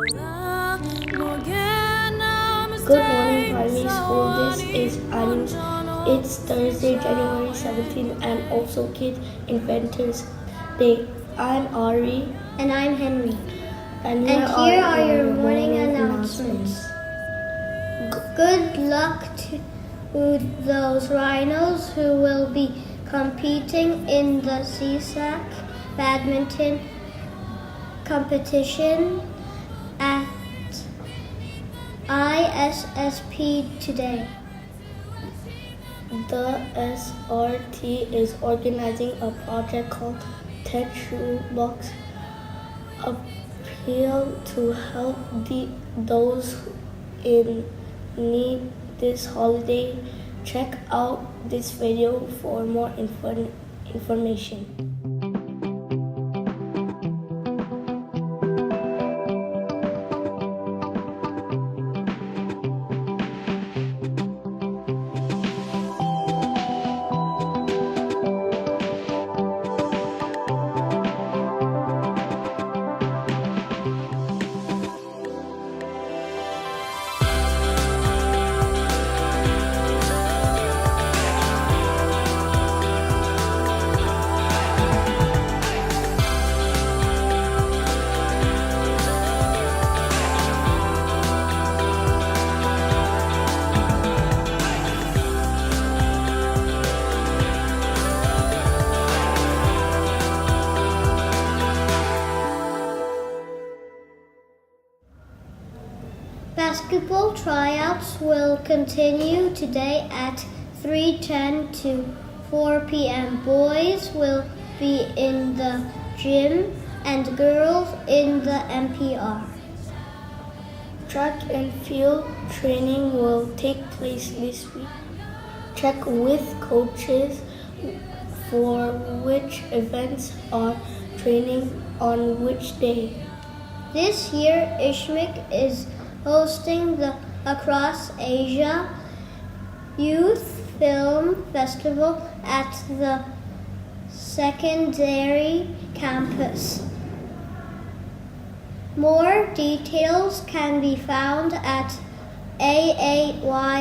Good morning, primary school. This is iNews. It's Thursday, January 17th, and also Kid Inventors Day. I'm Ari. And I'm Henry. And here are your morning announcements. Good luck to those Rhinos who will be competing in the SISAC badminton competition at ISSP today. The SRT is organizing a project called Shoebox, appeal to help those in need this holiday. Check out this video for more information. Basketball tryouts will continue today at 3:10 to 4 p.m. Boys will be in the gym and girls in the MPR. Track and field training will take place this week. Check with coaches for which events are training on which day. This year, ISHCMC is hosting the Across Asia Youth Film Festival at the secondary campus. More details can be found at aayff.com.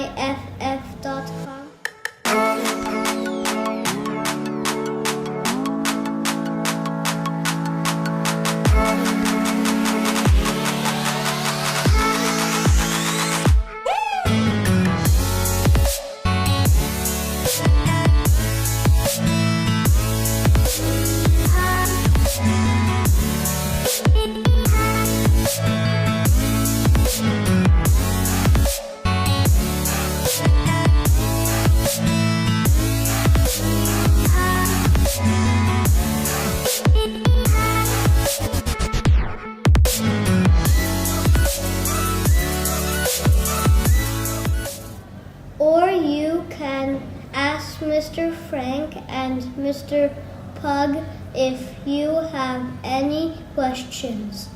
Or you can ask Mr. Frank and Mr. Pug if you have any questions.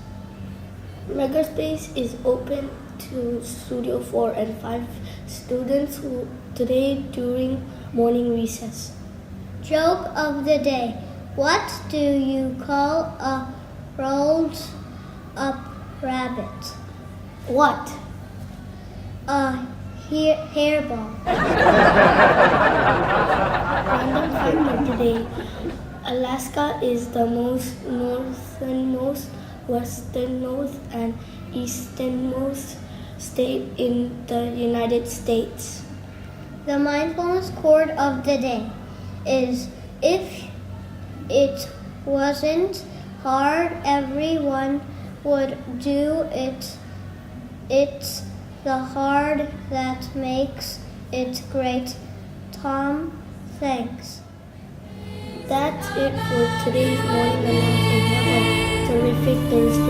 Makerspace is open to Studio 4 and 5 students today during morning recess. Joke of the day. What do you call a rolled up rabbit? What? A hairball. Random fact of the day. Alaska is the most northernmost, westernmost, and easternmost state in the United States. The mindfulness quote of the day is, if it wasn't hard, everyone would do it. It's the hard that makes it great. Tom, thanks. That's it for today's morning announcement. Have a terrific Thursday.